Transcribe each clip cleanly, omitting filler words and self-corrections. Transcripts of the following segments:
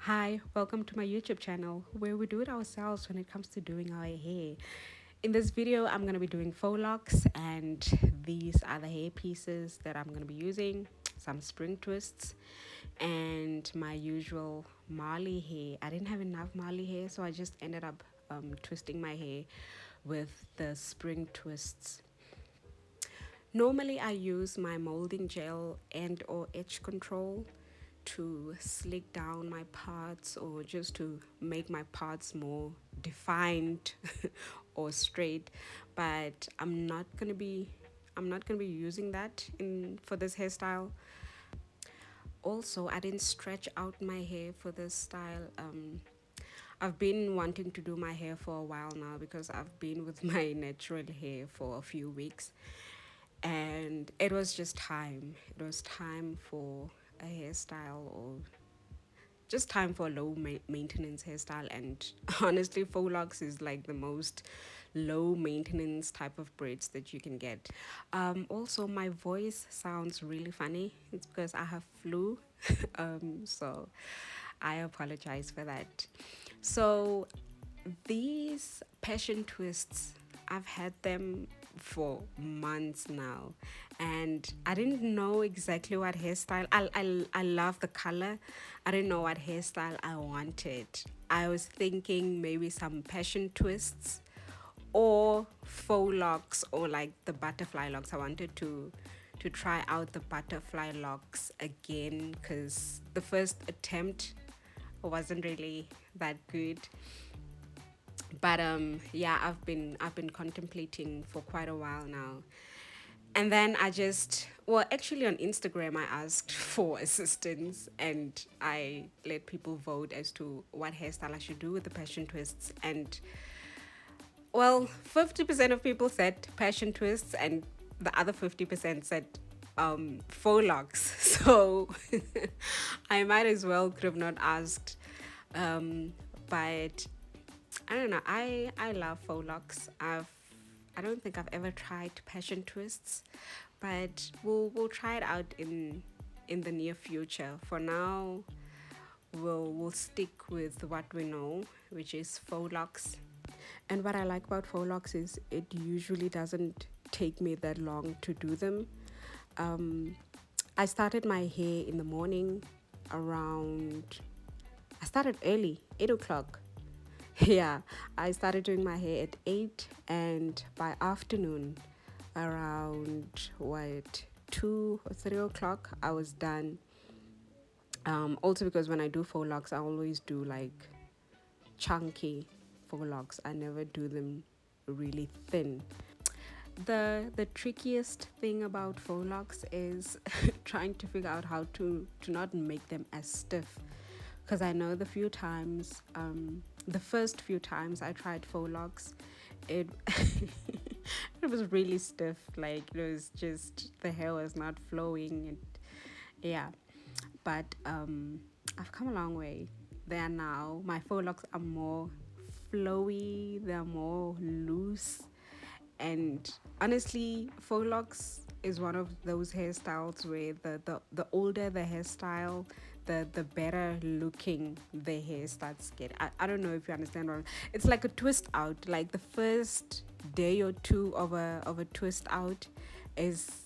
Hi, welcome to my YouTube channel where we do it ourselves when it comes to doing our hair. In this video, I'm going to be doing faux locks, and these are the hair pieces that I'm going to be using, some spring twists, and my usual Marley hair. I didn't have enough Marley hair, so I just ended up twisting my hair with the spring twists. Normally, I use my molding gel and or edge control to slick down my parts or just to make my parts more defined or straight, but I'm not gonna be using that in for this hairstyle. Also, I didn't stretch out my hair for this style. I've been wanting to do my hair for a while now because I've been with my natural hair for a few weeks, and it was just time. It was time for a hairstyle, or just time for a low maintenance hairstyle. And honestly, faux locks is like the most low maintenance type of braids that you can get. Also, my voice sounds really funny. It's because I have flu. So I apologize for that. So these passion twists, I've had them for months now, and I didn't know exactly what hairstyle. I love the color. I didn't know what hairstyle I wanted. I was thinking maybe some passion twists or faux locks, or like the butterfly locks. I wanted to try out the butterfly locks again because the first attempt wasn't really that good. But yeah, I've been contemplating for quite a while now. And then I just, well, actually on Instagram, I asked for assistance and I let people vote as to what hairstyle I should do with the passion twists. And well, 50% of people said passion twists, and the other 50% said faux locks. So I might as well could have not asked. But I don't know. I love faux locks. I don't think I've ever tried passion twists, but we'll try it out in the near future. For now, we'll stick with what we know, which is faux locks. And what I like about faux locks is it usually doesn't take me that long to do them. Um, I started my hair in the morning around. I started early, 8 o'clock. Yeah, I started doing my hair at 8, and by afternoon, around what, 2 or 3 o'clock, I was done. Also, because when I do faux locks, I always do like chunky faux locks, I never do them really thin. The trickiest thing about faux locks is trying to figure out how to not make them as stiff, because I know the first few times I tried faux locks, it it was really stiff. Like, it was just, the hair was not flowing, and yeah. But I've come a long way. There now, my faux locks are more flowy. They're more loose, and honestly, faux locks is one of those hairstyles where the older the hairstyle, the better looking the hair starts getting. I don't know if you understand what it's like. A twist out, like the first day or two of a twist out is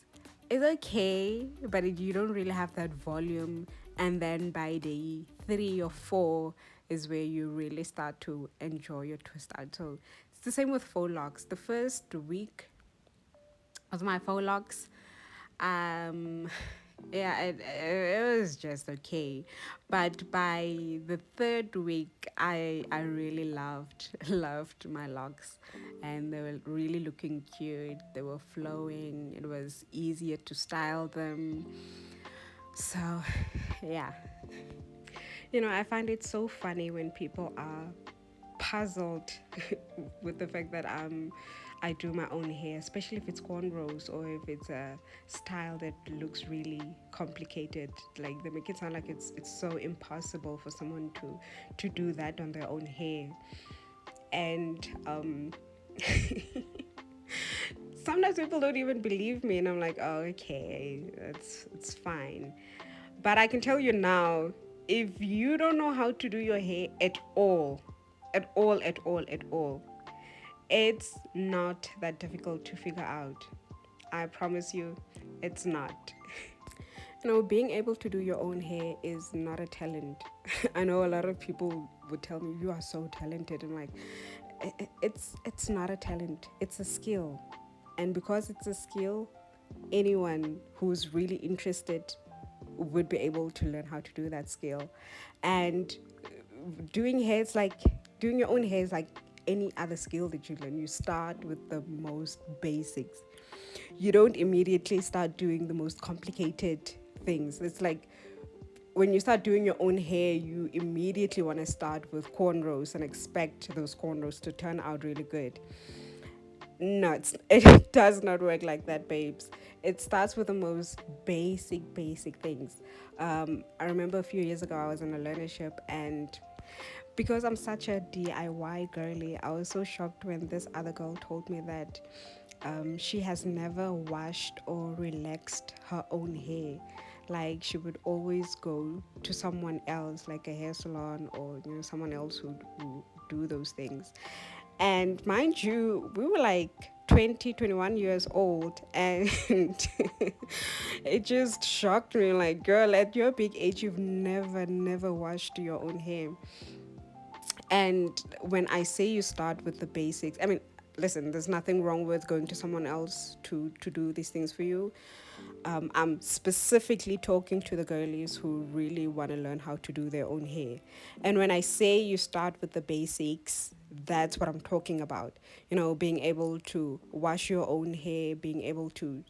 okay, but you don't really have that volume. And then by day 3 or 4 is where you really start to enjoy your twist out. So it's the same with faux locks. The first week of my faux locks, um, yeah, it was just okay. But by the third week, I really loved my locks, and they were really looking cute. They were flowing. It was easier to style them. So, yeah. I find it so funny when people are puzzled with the fact that I do my own hair, especially if it's cornrows or if it's a style that looks really complicated. Like, they make it sound like it's so impossible for someone to do that on their own hair. And sometimes people don't even believe me, and I'm like, oh, okay, it's fine. But I can tell you now, If you don't know how to do your hair at all, at all, at all, at all, it's not that difficult to figure out. I promise you, it's not. Being able to do your own hair is not a talent. I know a lot of people would tell me, "You are so talented." I'm like, it's not a talent. It's a skill, and because it's a skill, anyone who's really interested would be able to learn how to do that skill. And doing hair is like doing your own hair is like any other skill that you learn. You start with the most basics. You don't immediately start doing the most complicated things. It's like when you start doing your own hair, you immediately want to start with cornrows and expect those cornrows to turn out really good. No, it does not work like that, babes. It starts with the most basic things. I remember a few years ago, I was on a learnership, and because I'm such a DIY girly, I was so shocked when this other girl told me that she has never washed or relaxed her own hair. Like she would always go to someone else, like a hair salon or someone else who do those things. And mind you, we were like 20, 21 years old, and it just shocked me. Like, girl, at your big age, you've never washed your own hair. And when I say you start with the basics, I mean, listen, there's nothing wrong with going to someone else to do these things for you. I'm specifically talking to the girlies who really want to learn how to do their own hair. And when I say you start with the basics, that's what I'm talking about. Being able to wash your own hair, being able to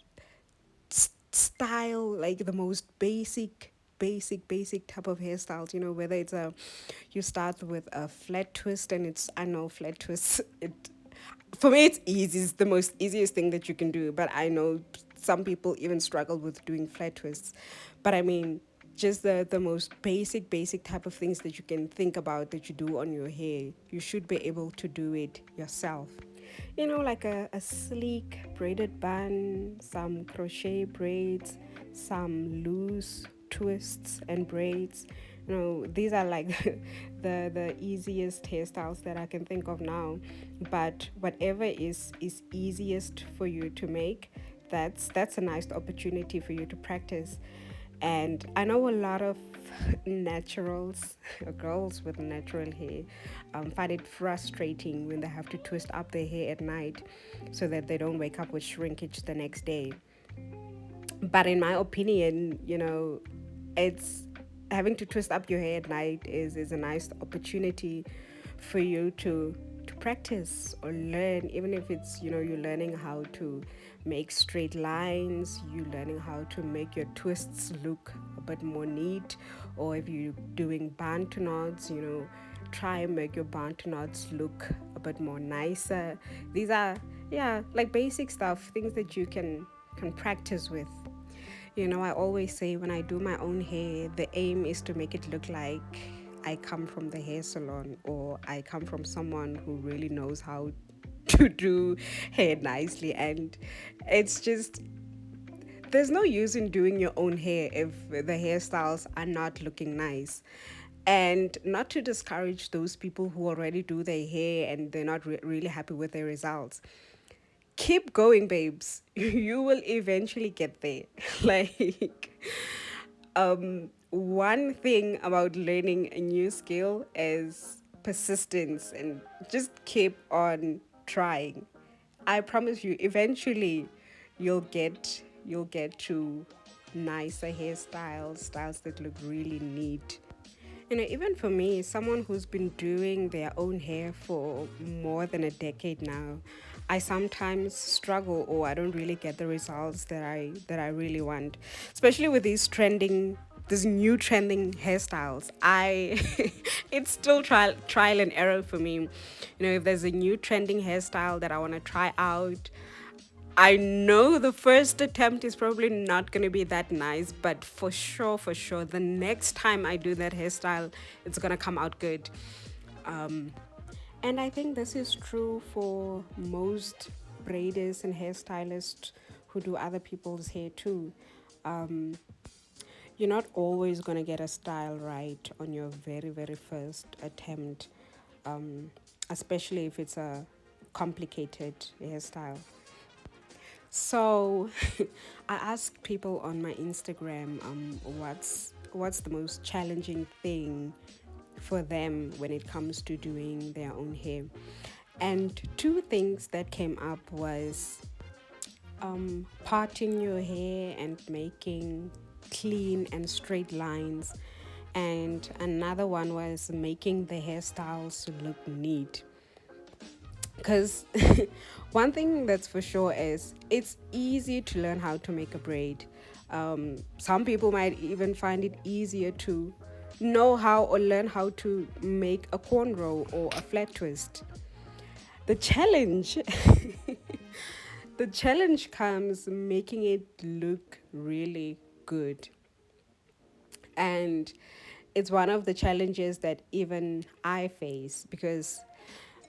style like the most basic type of hairstyles, whether it's a you start with a flat twist, and it's I know flat twists, it for me it's easy, it's the most easiest thing that you can do, but I know some people even struggle with doing flat twists. But I mean, just the most basic type of things that you can think about that you do on your hair, you should be able to do it yourself. Like a sleek braided bun, some crochet braids, some loose twists and braids. These are like the easiest hairstyles that I can think of now. But whatever is easiest for you to make, that's a nice opportunity for you to practice. And I know a lot of naturals, girls with natural hair, find it frustrating when they have to twist up their hair at night so that they don't wake up with shrinkage the next day. But in my opinion, it's having to twist up your hair at night is a nice opportunity for you to practice or learn, even if it's you're learning how to make straight lines, you learning how to make your twists look a bit more neat, or if you're doing bantu knots, try and make your bantu knots look a bit more nicer. These are, yeah, like basic stuff, things that you can practice with. I always say when I do my own hair, the aim is to make it look like I come from the hair salon, or I come from someone who really knows how to do hair nicely. And it's just, there's no use in doing your own hair if the hairstyles are not looking nice. And not to discourage those people who already do their hair and they're not really happy with their results. Keep going, babes. You will eventually get there. Like, one thing about learning a new skill is persistence, and just keep on trying. I promise you, eventually you'll get to nicer hairstyles, styles that look really neat. Even for me, someone who's been doing their own hair for more than a decade now, I sometimes struggle, or I don't really get the results that I really want, especially with these new trending hairstyles. I it's still trial and error for me. If there's a new trending hairstyle that I want to try out, I know the first attempt is probably not going to be that nice, but for sure, the next time I do that hairstyle, it's going to come out good. And I think this is true for most braiders and hairstylists who do other people's hair too. You're not always going to get a style right on your very, very first attempt, um, especially if it's a complicated hairstyle. So I ask people on my Instagram, what's the most challenging thing for them when it comes to doing their own hair. And two things that came up was parting your hair and making clean and straight lines. And another one was making the hairstyles look neat. Because one thing that's for sure is it's easy to learn how to make a braid. Some people might even find it easier to know how or learn how to make a cornrow or a flat twist. The challenge the challenge comes making it look really good. And it's one of the challenges that even I face because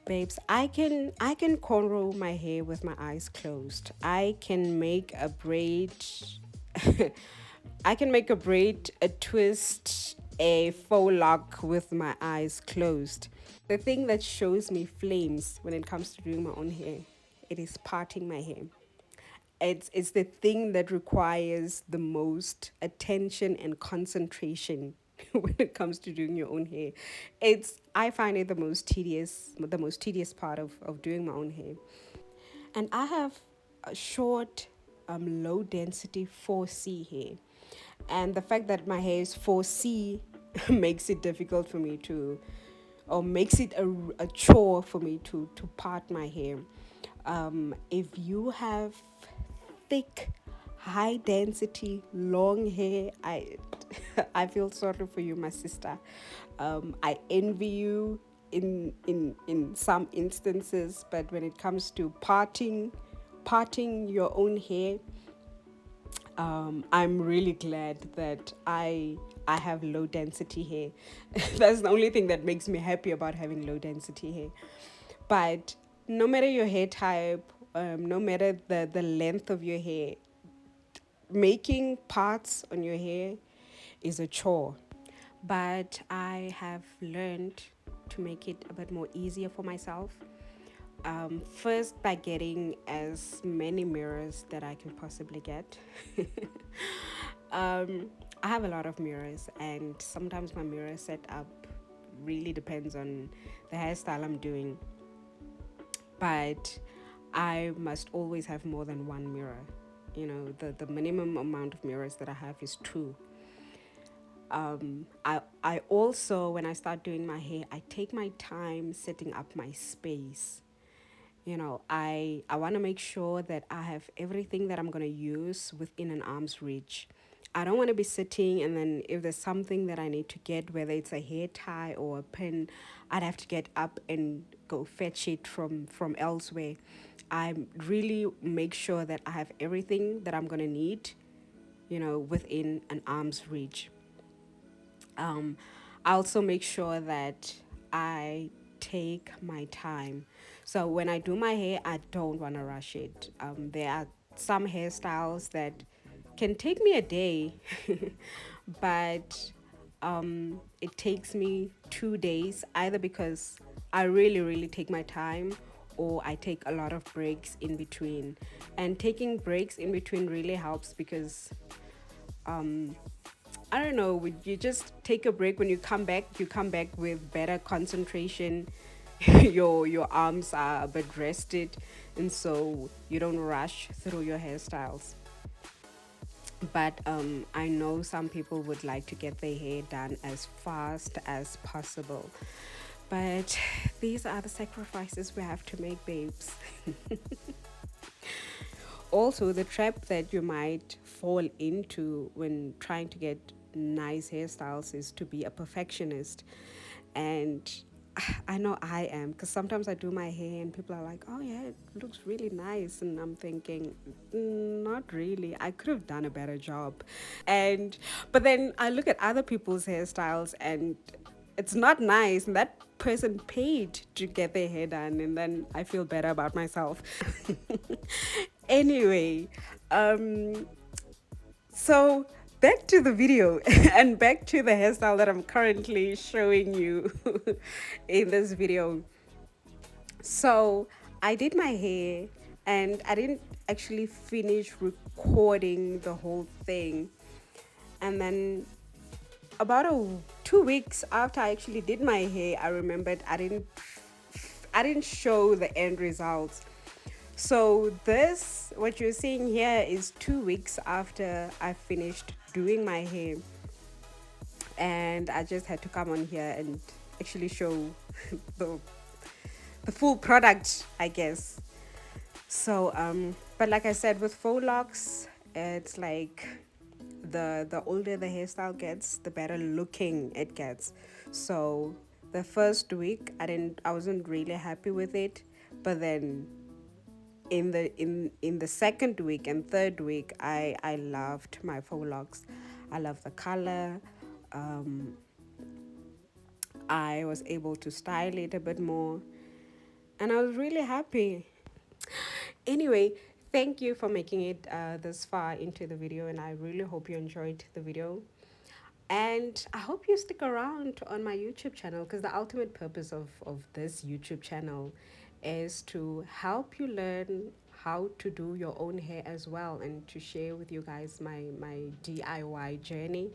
babes, I can cornrow my hair with my eyes closed. I can make a braid I can make a braid, a twist, a faux lock with my eyes closed. The thing that shows me flames when it comes to doing my own hair, it is parting my hair. It's the thing that requires the most attention and concentration when it comes to doing your own hair. It's I find it the most tedious part of doing my own hair. And I have a short, low density 4C hair. And the fact that my hair is 4C makes it difficult for me to, or makes it a chore for me to part my hair. If you have thick, high density, long hair, I feel sorry for you, my sister. I envy you in some instances, but when it comes to parting your own hair, I'm really glad that I have low density hair. That's the only thing that makes me happy about having low density hair. But no matter your hair type, no matter the length of your hair, making parts on your hair is a chore. But I have learned to make it a bit more easier for myself. First, by getting as many mirrors that I can possibly get. I have a lot of mirrors, and sometimes my mirror setup really depends on the hairstyle I'm doing. But I must always have more than one mirror. The minimum amount of mirrors that I have is two. I also, when I start doing my hair, I take my time setting up my space. I want to make sure that I have everything that I'm going to use within an arm's reach. I don't want to be sitting and then if there's something that I need to get, whether it's a hair tie or a pin, I'd have to get up and go fetch it from elsewhere. I really make sure that I have everything that I'm going to need, within an arm's reach. um, I also make sure that I take my time. So when I do my hair, I don't want to rush it. There are some hairstyles that can take me a day, but it takes me 2 days, either because I really, really take my time or I take a lot of breaks in between. And taking breaks in between really helps because I don't know, you just take a break. When you come back with better concentration. Your arms are a bit rested, and so you don't rush through your hairstyles. But I know some people would like to get their hair done as fast as possible. But these are the sacrifices we have to make, babes. Also, the trap that you might fall into when trying to get nice hairstyles is to be a perfectionist. And I know I am, because sometimes I do my hair and people are like, oh yeah, it looks really nice. And I'm thinking, not really. I could have done a better job. But then I look at other people's hairstyles and it's not nice. And that person paid to get their hair done. And then I feel better about myself. Anyway, so back to the video and back to the hairstyle that I'm currently showing you in this video. So I did my hair and I didn't actually finish recording the whole thing. And then about 2 weeks after I actually did my hair, I remembered I didn't show the end results. So this, what you're seeing here, is 2 weeks after I finished doing my hair, and I just had to come on here and actually show the the full product, I guess. So but like I said, with faux locks, it's like the older the hairstyle gets, the better looking it gets. So the first week I wasn't really happy with it, but then in the second week and third week, I loved my faux locks. I love the color. um I was able to style it a bit more, and I was really happy. Anyway, thank you for making it this far into the video, and I really hope you enjoyed the video. And I hope you stick around on my YouTube channel, because the ultimate purpose of this YouTube channel is to help you learn how to do your own hair as well, and to share with you guys my DIY journey.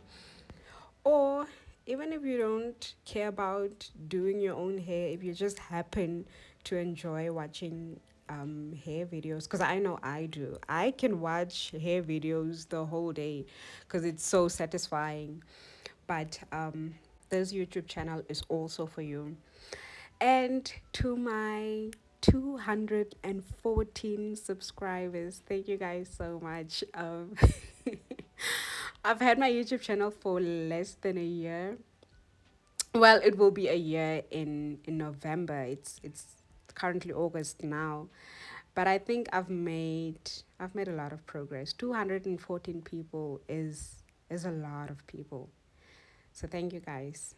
Or even if you don't care about doing your own hair, if you just happen to enjoy watching hair videos, because I know I do. I can watch hair videos the whole day because it's so satisfying. But this YouTube channel is also for you. And to my 214 subscribers, thank you guys so much. I've had my YouTube channel for less than a year. Well, it will be a year in November. It's currently August now, but I think I've made a lot of progress. 214 people is a lot of people. So thank you guys.